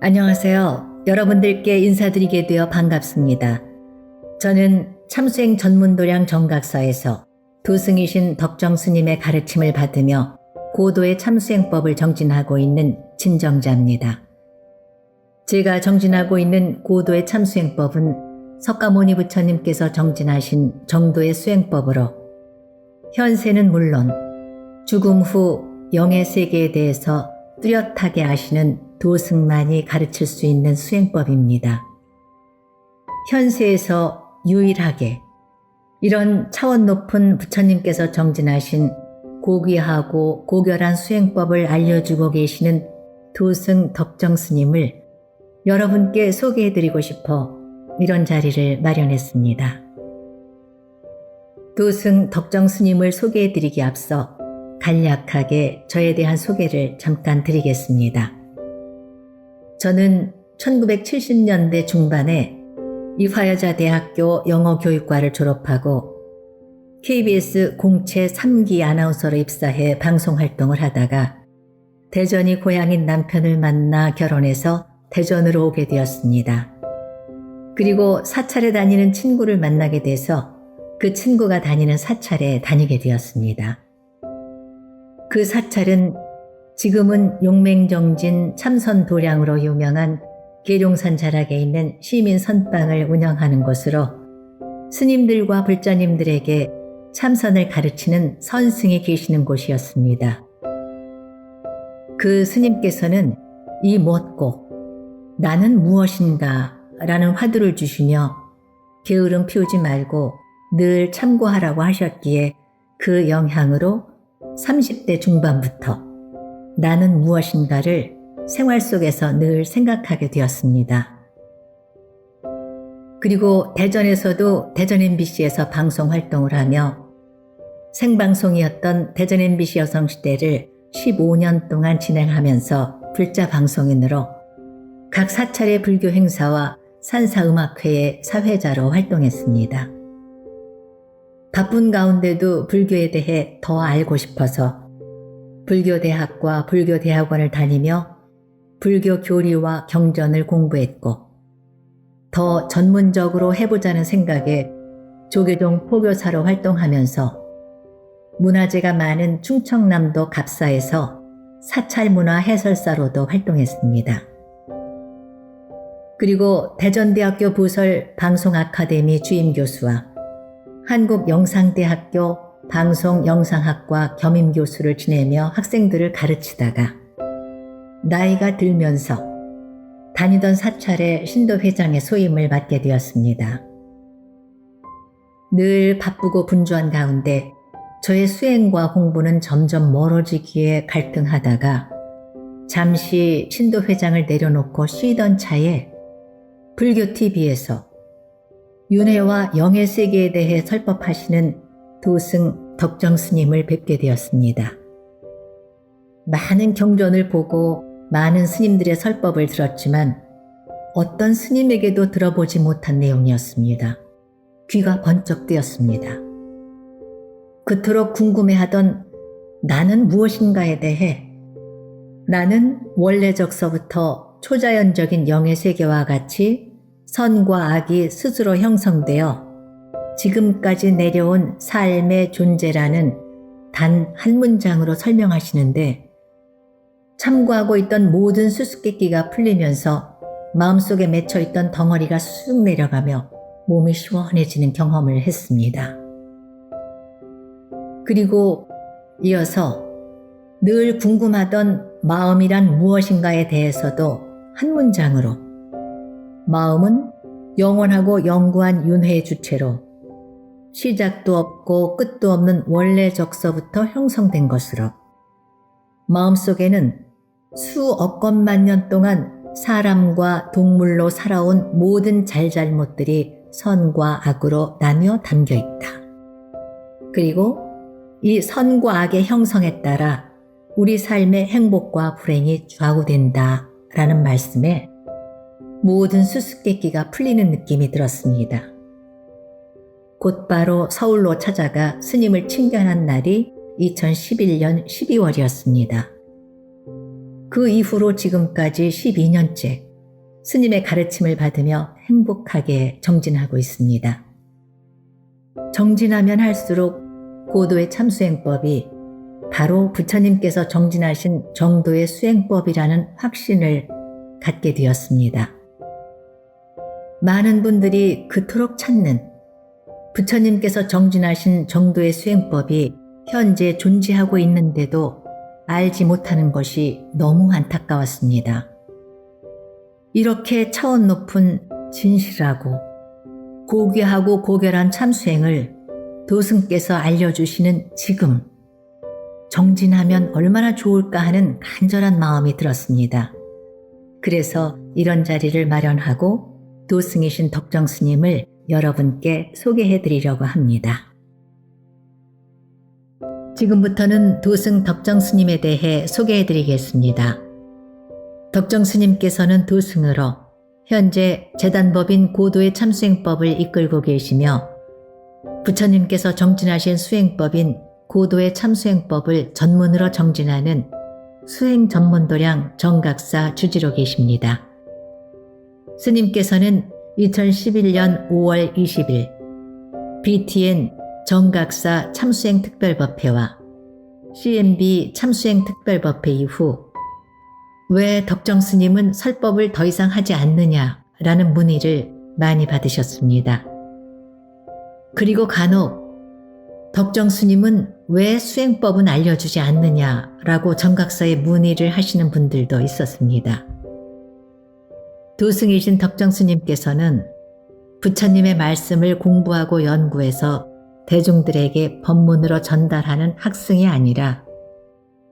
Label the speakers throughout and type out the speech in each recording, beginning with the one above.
Speaker 1: 안녕하세요. 여러분들께 인사드리게 되어 반갑습니다. 저는 참수행 전문도량 정각사에서 도승이신 덕정 스님의 가르침을 받으며 고도의 참수행법을 정진하고 있는 진정자입니다. 제가 정진하고 있는 고도의 참수행법은 석가모니 부처님께서 정진하신 정도의 수행법으로 현세는 물론 죽음 후 영의 세계에 대해서 뚜렷하게 아시는 도승만이 가르칠 수 있는 수행법입니다. 현세에서 유일하게 이런 차원 높은 부처님께서 정진하신 고귀하고 고결한 수행법을 알려주고 계시는 도승 덕정 스님을 여러분께 소개해드리고 싶어 이런 자리를 마련했습니다. 도승 덕정 스님을 소개해드리기 앞서 간략하게 저에 대한 소개를 잠깐 드리겠습니다. 저는 1970년대 중반에 이화여자대학교 영어교육과를 졸업하고 KBS 공채 3기 아나운서로 입사해 방송활동을 하다가 대전이 고향인 남편을 만나 결혼해서 대전으로 오게 되었습니다. 그리고 사찰에 다니는 친구를 만나게 돼서 그 친구가 다니는 사찰에 다니게 되었습니다. 그 사찰은 지금은 용맹정진 참선도량으로 유명한 계룡산 자락에 있는 시민 선방을 운영하는 곳으로 스님들과 불자님들에게 참선을 가르치는 선승이 계시는 곳이었습니다. 그 스님께서는 이 뭣고 나는 무엇인가 라는 화두를 주시며 게으름 피우지 말고 늘 참고하라고 하셨기에 그 영향으로 30대 중반부터 나는 무엇인가를 생활 속에서 늘 생각하게 되었습니다. 그리고 대전에서도 대전 MBC에서 방송 활동을 하며 생방송이었던 대전 MBC 여성시대를 15년 동안 진행하면서 불자 방송인으로 각 사찰의 불교 행사와 산사음악회의 사회자로 활동했습니다. 바쁜 가운데도 불교에 대해 더 알고 싶어서 불교대학과 불교대학원을 다니며 불교 교리와 경전을 공부했고 더 전문적으로 해보자는 생각에 조계종 포교사로 활동하면서 문화재가 많은 충청남도 갑사에서 사찰문화 해설사로도 활동했습니다. 그리고 대전대학교 부설 방송아카데미 주임교수와 한국영상대학교 방송영상학과 겸임교수를 지내며 학생들을 가르치다가 나이가 들면서 다니던 사찰의 신도회장의 소임을 맡게 되었습니다. 늘 바쁘고 분주한 가운데 저의 수행과 공부는 점점 멀어지기에 갈등하다가 잠시 신도회장을 내려놓고 쉬던 차에 불교TV에서 윤회와 영의 세계에 대해 설법하시는 도승 덕정 스님을 뵙게 되었습니다. 많은 경전을 보고 많은 스님들의 설법을 들었지만 어떤 스님에게도 들어보지 못한 내용이었습니다. 귀가 번쩍 뜨였습니다. 그토록 궁금해하던 나는 무엇인가에 대해 나는 원래적서부터 초자연적인 영의 세계와 같이 선과 악이 스스로 형성되어 지금까지 내려온 삶의 존재라는 단 한 문장으로 설명하시는데 참고하고 있던 모든 수수께끼가 풀리면서 마음속에 맺혀있던 덩어리가 쑥 내려가며 몸이 시원해지는 경험을 했습니다. 그리고 이어서 늘 궁금하던 마음이란 무엇인가에 대해서도 한 문장으로 마음은 영원하고 영구한 윤회의 주체로 시작도 없고 끝도 없는 원래적서부터 형성된 것으로 마음속에는 수억 건만 년 동안 사람과 동물로 살아온 모든 잘잘못들이 선과 악으로 나뉘어 담겨 있다. 그리고 이 선과 악의 형성에 따라 우리 삶의 행복과 불행이 좌우된다 라는 말씀에 모든 수수께끼가 풀리는 느낌이 들었습니다. 곧바로 서울로 찾아가 스님을 친견한 날이 2011년 12월이었습니다. 그 이후로 지금까지 12년째 스님의 가르침을 받으며 행복하게 정진하고 있습니다. 정진하면 할수록 고도의 참수행법이 바로 부처님께서 정진하신 정도의 수행법이라는 확신을 갖게 되었습니다. 많은 분들이 그토록 찾는 부처님께서 정진하신 정도의 수행법이 현재 존재하고 있는데도 알지 못하는 것이 너무 안타까웠습니다. 이렇게 차원 높은 진실하고 고귀하고 고결한 참수행을 도승께서 알려주시는 지금 정진하면 얼마나 좋을까 하는 간절한 마음이 들었습니다. 그래서 이런 자리를 마련하고 도승이신 덕정스님을 여러분께 소개해 드리려고 합니다. 지금부터는 도승 덕정스님에 대해 소개해 드리겠습니다. 덕정스님께서는 도승으로 현재 재단법인 고도의 참수행법을 이끌고 계시며 부처님께서 정진하신 수행법인 고도의 참수행법을 전문으로 정진하는 수행전문도량 정각사 주지로 계십니다. 스님께서는 2011년 5월 20일 BTN 정각사 참수행 특별법회와 CMB 참수행 특별법회 이후 왜 덕정스님은 설법을 더 이상 하지 않느냐라는 문의를 많이 받으셨습니다. 그리고 간혹 덕정스님은 왜 수행법은 알려주지 않느냐라고 정각사에 문의를 하시는 분들도 있었습니다. 도승이신 덕정스님께서는 부처님의 말씀을 공부하고 연구해서 대중들에게 법문으로 전달하는 학승이 아니라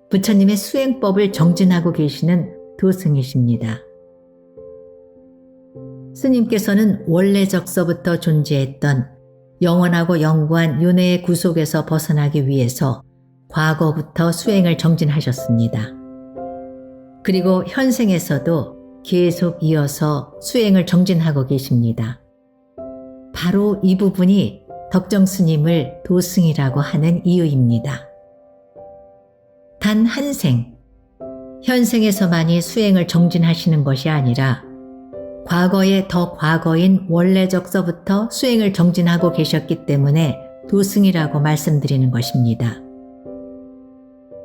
Speaker 1: 부처님의 수행법을 정진하고 계시는 도승이십니다. 스님께서는 원래적서부터 존재했던 영원하고 영구한 윤회의 구속에서 벗어나기 위해서 과거부터 수행을 정진하셨습니다. 그리고 현생에서도 계속 이어서 수행을 정진하고 계십니다. 바로 이 부분이 덕정스님을 도승이라고 하는 이유입니다. 단 한 생, 현생에서만이 수행을 정진하시는 것이 아니라 과거에 더 과거인 원래적서부터 수행을 정진하고 계셨기 때문에 도승이라고 말씀드리는 것입니다.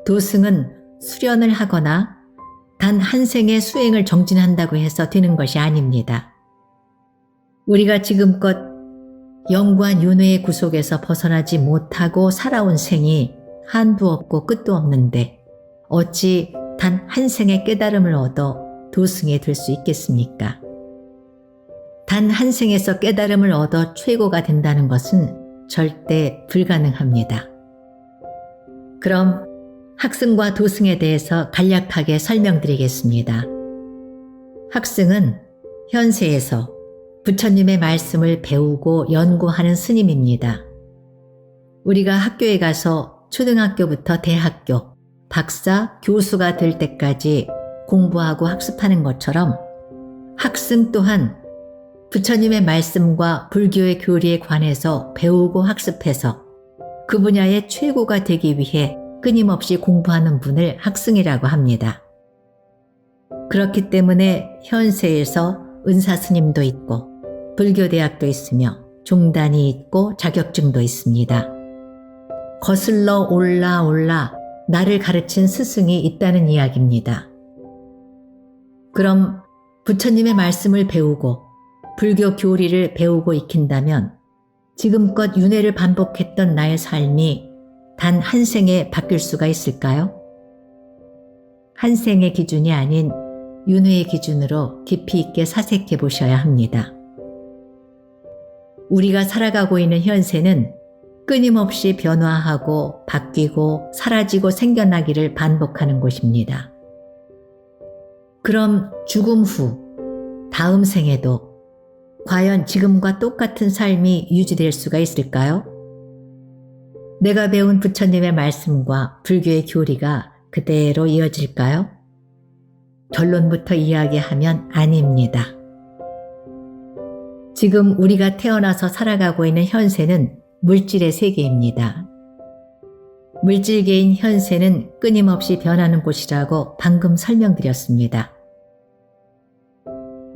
Speaker 1: 도승은 수련을 하거나 단 한 생의 수행을 정진한다고 해서 되는 것이 아닙니다. 우리가 지금껏 영구한 윤회의 구속에서 벗어나지 못하고 살아온 생이 한도 없고 끝도 없는데 어찌 단 한 생의 깨달음을 얻어 도승이 될 수 있겠습니까? 단 한 생에서 깨달음을 얻어 최고가 된다는 것은 절대 불가능합니다. 그럼 학승과 도승에 대해서 간략하게 설명드리겠습니다. 학승은 현세에서 부처님의 말씀을 배우고 연구하는 스님입니다. 우리가 학교에 가서 초등학교부터 대학교, 박사, 교수가 될 때까지 공부하고 학습하는 것처럼 학승 또한 부처님의 말씀과 불교의 교리에 관해서 배우고 학습해서 그 분야의 최고가 되기 위해 끊임없이 공부하는 분을 학승이라고 합니다. 그렇기 때문에 현세에서 은사스님도 있고 불교대학도 있으며 종단이 있고 자격증도 있습니다. 거슬러 올라 나를 가르친 스승이 있다는 이야기입니다. 그럼 부처님의 말씀을 배우고 불교 교리를 배우고 익힌다면 지금껏 윤회를 반복했던 나의 삶이 단 한 생에 바뀔 수가 있을까요? 한 생의 기준이 아닌 윤회의 기준으로 깊이 있게 사색해 보셔야 합니다. 우리가 살아가고 있는 현세는 끊임없이 변화하고 바뀌고 사라지고 생겨나기를 반복하는 곳입니다. 그럼 죽음 후 다음 생에도 과연 지금과 똑같은 삶이 유지될 수가 있을까요? 내가 배운 부처님의 말씀과 불교의 교리가 그대로 이어질까요? 결론부터 이야기하면 아닙니다. 지금 우리가 태어나서 살아가고 있는 현세는 물질의 세계입니다. 물질계인 현세는 끊임없이 변하는 곳이라고 방금 설명드렸습니다.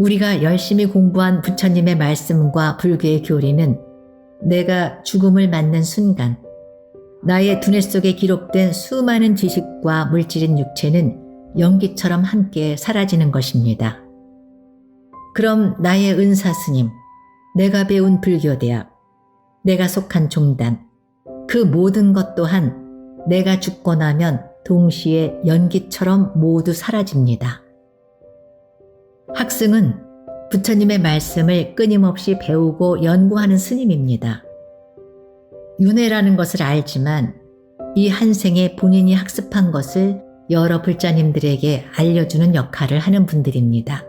Speaker 1: 우리가 열심히 공부한 부처님의 말씀과 불교의 교리는 내가 죽음을 맞는 순간 나의 두뇌 속에 기록된 수많은 지식과 물질인 육체는 연기처럼 함께 사라지는 것입니다. 그럼 나의 은사 스님, 내가 배운 불교대학, 내가 속한 종단, 그 모든 것 또한 내가 죽고 나면 동시에 연기처럼 모두 사라집니다. 학승은 부처님의 말씀을 끊임없이 배우고 연구하는 스님입니다. 윤회라는 것을 알지만 이 한 생에 본인이 학습한 것을 여러 불자님들에게 알려주는 역할을 하는 분들입니다.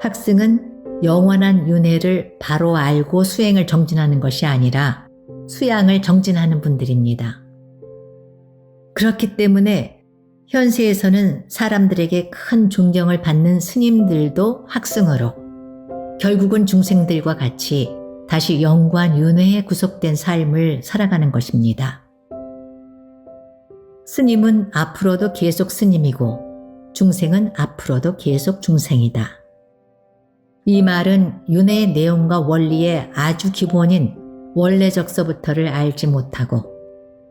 Speaker 1: 학승은 영원한 윤회를 바로 알고 수행을 정진하는 것이 아니라 수양을 정진하는 분들입니다. 그렇기 때문에 현세에서는 사람들에게 큰 존경을 받는 스님들도 학승으로 결국은 중생들과 같이 다시 영구한 윤회에 구속된 삶을 살아가는 것입니다. 스님은 앞으로도 계속 스님이고 중생은 앞으로도 계속 중생이다. 이 말은 윤회의 내용과 원리의 아주 기본인 원래적서부터를 알지 못하고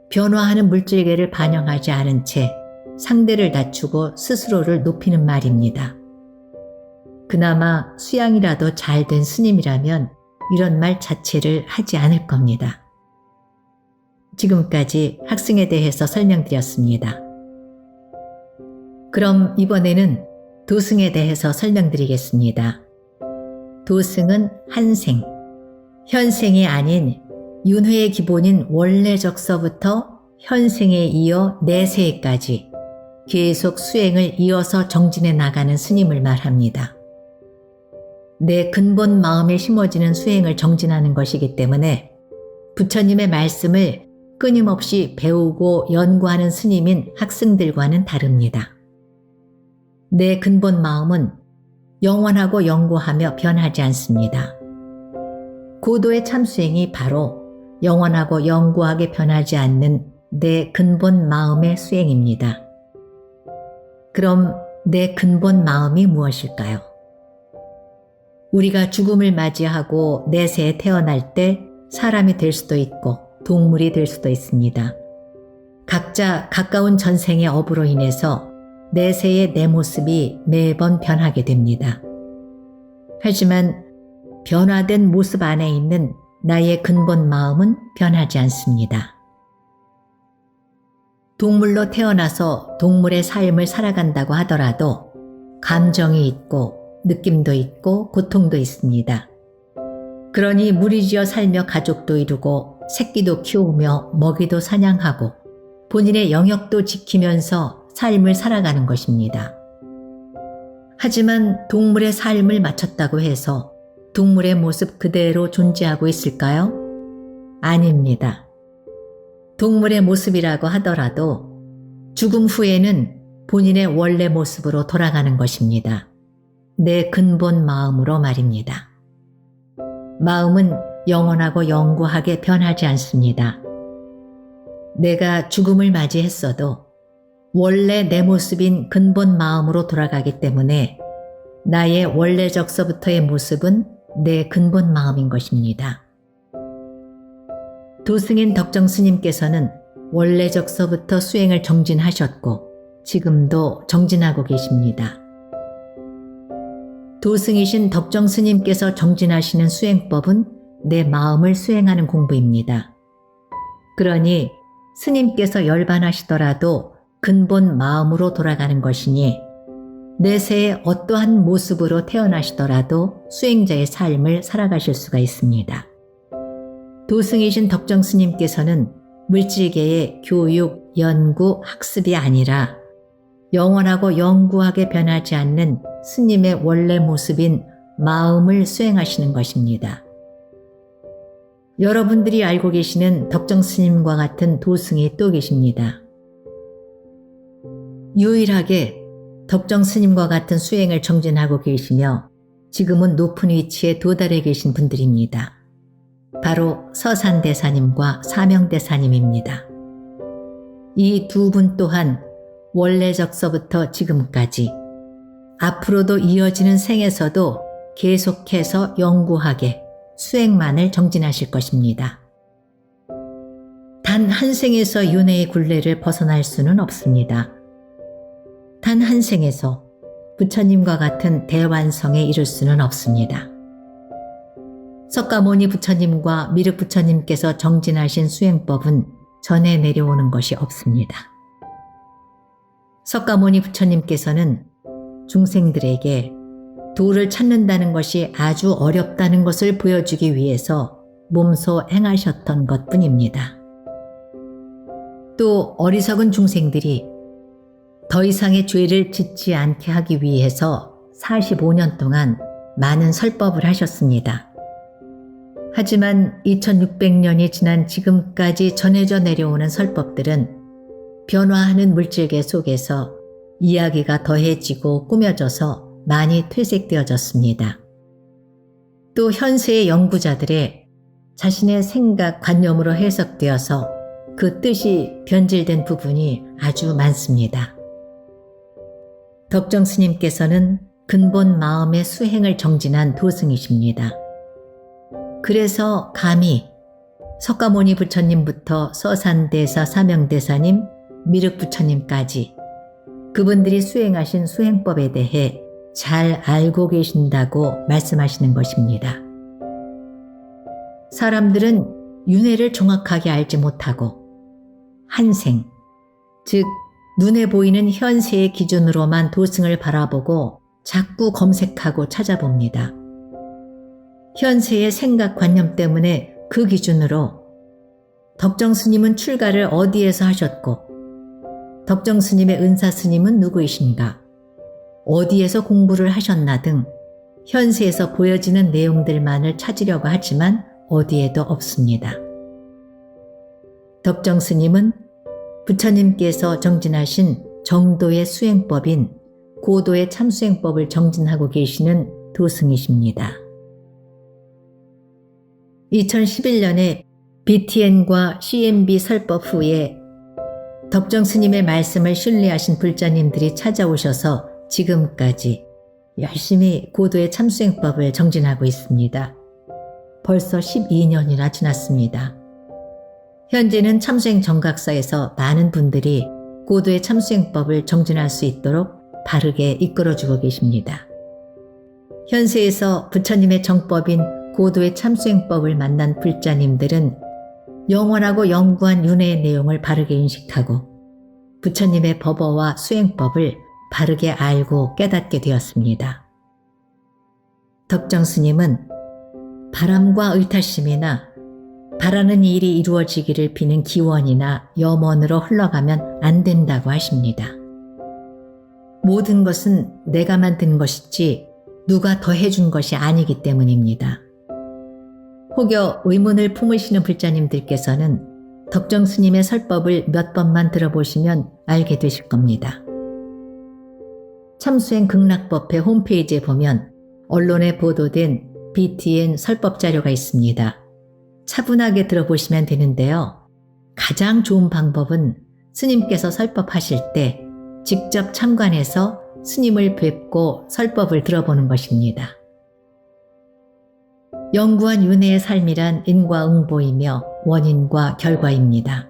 Speaker 1: 변화하는 물질계를 반영하지 않은 채 상대를 낮추고 스스로를 높이는 말입니다. 그나마 수양이라도 잘된 스님이라면 이런 말 자체를 하지 않을 겁니다. 지금까지 학승에 대해서 설명드렸습니다. 그럼 이번에는 도승에 대해서 설명드리겠습니다. 도승은 한생, 현생이 아닌 윤회의 기본인 원래적서부터 현생에 이어 내세까지 계속 수행을 이어서 정진해 나가는 스님을 말합니다. 내 근본 마음에 심어지는 수행을 정진하는 것이기 때문에 부처님의 말씀을 끊임없이 배우고 연구하는 스님인 학승들과는 다릅니다. 내 근본 마음은 영원하고 영구하며 변하지 않습니다. 고도의 참수행이 바로 영원하고 영구하게 변하지 않는 내 근본 마음의 수행입니다. 그럼 내 근본 마음이 무엇일까요? 우리가 죽음을 맞이하고 내세에 태어날 때 사람이 될 수도 있고 동물이 될 수도 있습니다. 각자 가까운 전생의 업으로 인해서 내세의 내 모습이 매번 변하게 됩니다. 하지만 변화된 모습 안에 있는 나의 근본 마음은 변하지 않습니다. 동물로 태어나서 동물의 삶을 살아간다고 하더라도 감정이 있고 느낌도 있고 고통도 있습니다. 그러니 무리지어 살며 가족도 이루고 새끼도 키우며 먹이도 사냥하고 본인의 영역도 지키면서 삶을 살아가는 것입니다. 하지만 동물의 삶을 마쳤다고 해서 동물의 모습 그대로 존재하고 있을까요? 아닙니다. 동물의 모습이라고 하더라도 죽음 후에는 본인의 원래 모습으로 돌아가는 것입니다. 내 근본 마음으로 말입니다. 마음은 영원하고 영구하게 변하지 않습니다. 내가 죽음을 맞이했어도 원래 내 모습인 근본 마음으로 돌아가기 때문에 나의 원래적서부터의 모습은 내 근본 마음인 것입니다. 도승인 덕정스님께서는 원래적서부터 수행을 정진하셨고 지금도 정진하고 계십니다. 도승이신 덕정스님께서 정진하시는 수행법은 내 마음을 수행하는 공부입니다. 그러니 스님께서 열반하시더라도 근본 마음으로 돌아가는 것이니 내세의 어떠한 모습으로 태어나시더라도 수행자의 삶을 살아가실 수가 있습니다. 도승이신 덕정스님께서는 물질계의 교육, 연구, 학습이 아니라 영원하고 영구하게 변하지 않는 스님의 원래 모습인 마음을 수행하시는 것입니다. 여러분들이 알고 계시는 덕정스님과 같은 도승이 또 계십니다. 유일하게 덕정스님과 같은 수행을 정진하고 계시며 지금은 높은 위치에 도달해 계신 분들입니다. 바로 서산대사님과 사명대사님입니다. 이 두 분 또한 원래적서부터 지금까지 앞으로도 이어지는 생에서도 계속해서 영구하게 수행만을 정진하실 것입니다. 단 한 생에서 윤회의 굴레를 벗어날 수는 없습니다. 단 한 생에서 부처님과 같은 대완성에 이를 수는 없습니다. 석가모니 부처님과 미륵 부처님께서 정진하신 수행법은 전해 내려오는 것이 없습니다. 석가모니 부처님께서는 중생들에게 도를 찾는다는 것이 아주 어렵다는 것을 보여주기 위해서 몸소 행하셨던 것뿐입니다. 또 어리석은 중생들이 더 이상의 죄를 짓지 않게 하기 위해서 45년 동안 많은 설법을 하셨습니다. 하지만 2600년이 지난 지금까지 전해져 내려오는 설법들은 변화하는 물질계 속에서 이야기가 더해지고 꾸며져서 많이 퇴색되어졌습니다. 또 현세의 연구자들의 자신의 생각, 관념으로 해석되어서 그 뜻이 변질된 부분이 아주 많습니다. 덕정 스님께서는 근본 마음의 수행을 정진한 도승이십니다. 그래서 감히 석가모니 부처님부터 서산대사, 사명대사님, 미륵 부처님까지 그분들이 수행하신 수행법에 대해 잘 알고 계신다고 말씀하시는 것입니다. 사람들은 윤회를 정확하게 알지 못하고 한생, 즉 눈에 보이는 현세의 기준으로만 도승을 바라보고 자꾸 검색하고 찾아봅니다. 현세의 생각관념 때문에 그 기준으로 덕정 스님은 출가를 어디에서 하셨고 덕정 스님의 은사 스님은 누구이신가, 어디에서 공부를 하셨나 등 현세에서 보여지는 내용들만을 찾으려고 하지만 어디에도 없습니다. 덕정 스님은 부처님께서 정진하신 정도의 수행법인 고도의 참수행법을 정진하고 계시는 도승이십니다. 2011년에 BTN과 CMB 설법 후에 덕정 스님의 말씀을 신뢰하신 불자님들이 찾아오셔서 지금까지 열심히 고도의 참수행법을 정진하고 있습니다. 벌써 12년이나 지났습니다. 현재는 참수행 정각사에서 많은 분들이 고도의 참수행법을 정진할 수 있도록 바르게 이끌어주고 계십니다. 현세에서 부처님의 정법인 고도의 참수행법을 만난 불자님들은 영원하고 영구한 윤회의 내용을 바르게 인식하고 부처님의 법어와 수행법을 바르게 알고 깨닫게 되었습니다. 덕정 스님은 바람과 의타심이나 바라는 일이 이루어지기를 비는 기원이나 염원으로 흘러가면 안 된다고 하십니다. 모든 것은 내가 만든 것이지 누가 더해준 것이 아니기 때문입니다. 혹여 의문을 품으시는 불자님들께서는 덕정 스님의 설법을 몇 번만 들어보시면 알게 되실 겁니다. 참수행 극락법회 홈페이지에 보면 언론에 보도된 BTN 설법 자료가 있습니다. 차분하게 들어보시면 되는데요. 가장 좋은 방법은 스님께서 설법하실 때 직접 참관해서 스님을 뵙고 설법을 들어보는 것입니다. 영구한 윤회의 삶이란 인과응보이며 원인과 결과입니다.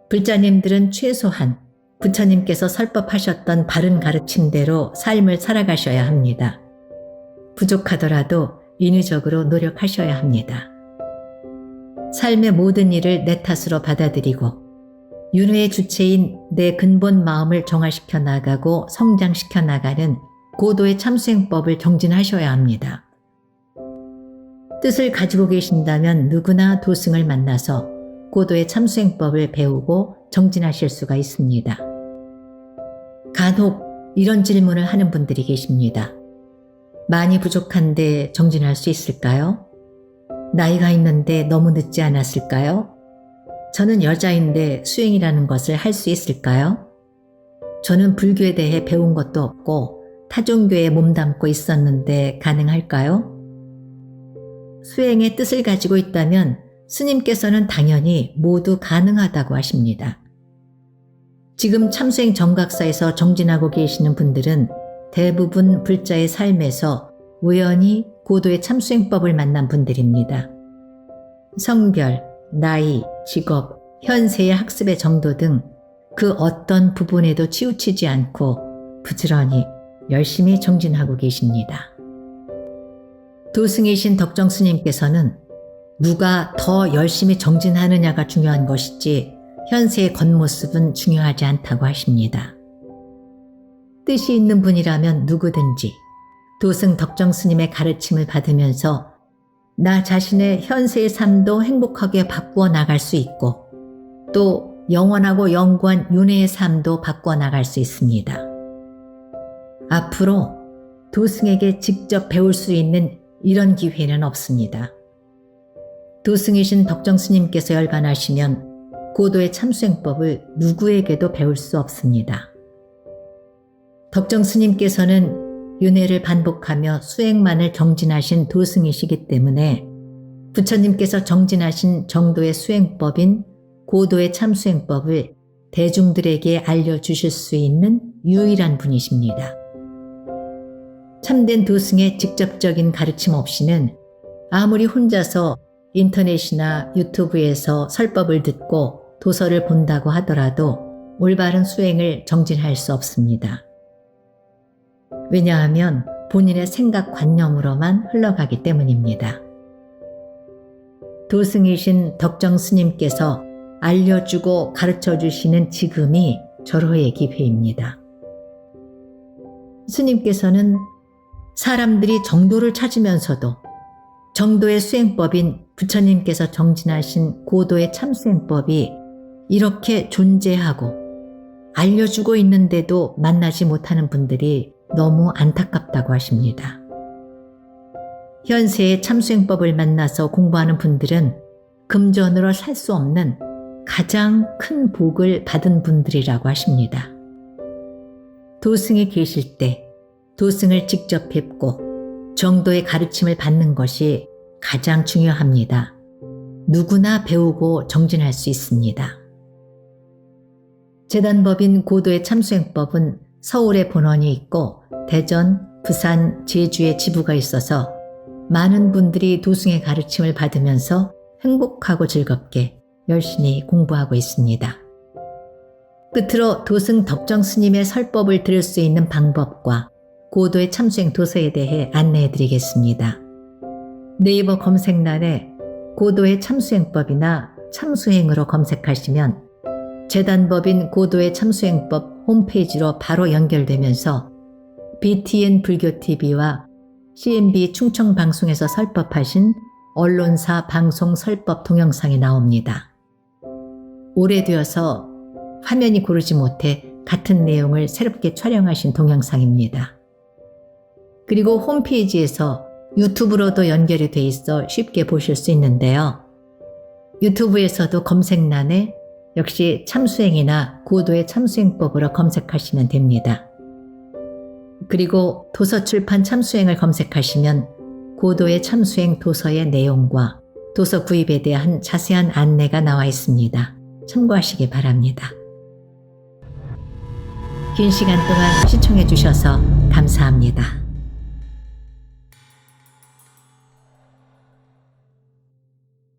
Speaker 1: 불자님들은 최소한 부처님께서 설법하셨던 바른 가르침대로 삶을 살아가셔야 합니다. 부족하더라도 인위적으로 노력하셔야 합니다. 삶의 모든 일을 내 탓으로 받아들이고 윤회의 주체인 내 근본 마음을 정화시켜 나가고 성장시켜 나가는 고도의 참수행법을 정진하셔야 합니다. 뜻을 가지고 계신다면 누구나 도승을 만나서 고도의 참수행법을 배우고 정진하실 수가 있습니다. 간혹 이런 질문을 하는 분들이 계십니다. 많이 부족한데 정진할 수 있을까요? 나이가 있는데 너무 늦지 않았을까요? 저는 여자인데 수행이라는 것을 할 수 있을까요? 저는 불교에 대해 배운 것도 없고 타종교에 몸담고 있었는데 가능할까요? 수행의 뜻을 가지고 있다면 스님께서는 당연히 모두 가능하다고 하십니다. 지금 참수행 정각사에서 정진하고 계시는 분들은 대부분 불자의 삶에서 우연히 고도의 참수행법을 만난 분들입니다. 성별, 나이, 직업, 현세의 학습의 정도 등 그 어떤 부분에도 치우치지 않고 부지런히 열심히 정진하고 계십니다. 도승이신 덕정 스님께서는 누가 더 열심히 정진하느냐가 중요한 것이지 현세의 겉모습은 중요하지 않다고 하십니다. 뜻이 있는 분이라면 누구든지 도승 덕정 스님의 가르침을 받으면서 나 자신의 현세의 삶도 행복하게 바꾸어 나갈 수 있고 또 영원하고 영구한 윤회의 삶도 바꿔 나갈 수 있습니다. 앞으로 도승에게 직접 배울 수 있는 이런 기회는 없습니다. 도승이신 덕정 스님께서 열반하시면 고도의 참수행법을 누구에게도 배울 수 없습니다. 덕정 스님께서는 윤회를 반복하며 수행만을 정진하신 도승이시기 때문에 부처님께서 정진하신 정도의 수행법인 고도의 참수행법을 대중들에게 알려주실 수 있는 유일한 분이십니다. 참된 도승의 직접적인 가르침 없이는 아무리 혼자서 인터넷이나 유튜브에서 설법을 듣고 도서를 본다고 하더라도 올바른 수행을 정진할 수 없습니다. 왜냐하면 본인의 생각관념으로만 흘러가기 때문입니다. 도승이신 덕정 스님께서 알려주고 가르쳐주시는 지금이 절호의 기회입니다. 스님께서는 사람들이 정도를 찾으면서도 정도의 수행법인 부처님께서 정진하신 고도의 참수행법이 이렇게 존재하고 알려주고 있는데도 만나지 못하는 분들이 너무 안타깝다고 하십니다. 현세의 참수행법을 만나서 공부하는 분들은 금전으로 살 수 없는 가장 큰 복을 받은 분들이라고 하십니다. 도승에 계실 때 도승을 직접 뵙고 정도의 가르침을 받는 것이 가장 중요합니다. 누구나 배우고 정진할 수 있습니다. 재단법인 고도의 참수행법은 서울에 본원이 있고 대전, 부산, 제주에 지부가 있어서 많은 분들이 도승의 가르침을 받으면서 행복하고 즐겁게 열심히 공부하고 있습니다. 끝으로 도승 덕정 스님의 설법을 들을 수 있는 방법과 고도의 참수행 도서에 대해 안내해 드리겠습니다. 네이버 검색란에 고도의 참수행법이나 참수행으로 검색하시면 재단법인 고도의 참수행법 홈페이지로 바로 연결되면서 BTN 불교TV와 CNB 충청방송에서 설법하신 언론사 방송 설법 동영상이 나옵니다. 오래되어서 화면이 고르지 못해 같은 내용을 새롭게 촬영하신 동영상입니다. 그리고 홈페이지에서 유튜브로도 연결이 돼 있어 쉽게 보실 수 있는데요. 유튜브에서도 검색란에 역시 참수행이나 고도의 참수행법으로 검색하시면 됩니다. 그리고 도서출판 참수행을 검색하시면 고도의 참수행 도서의 내용과 도서 구입에 대한 자세한 안내가 나와 있습니다. 참고하시기 바랍니다. 긴 시간 동안 시청해 주셔서 감사합니다.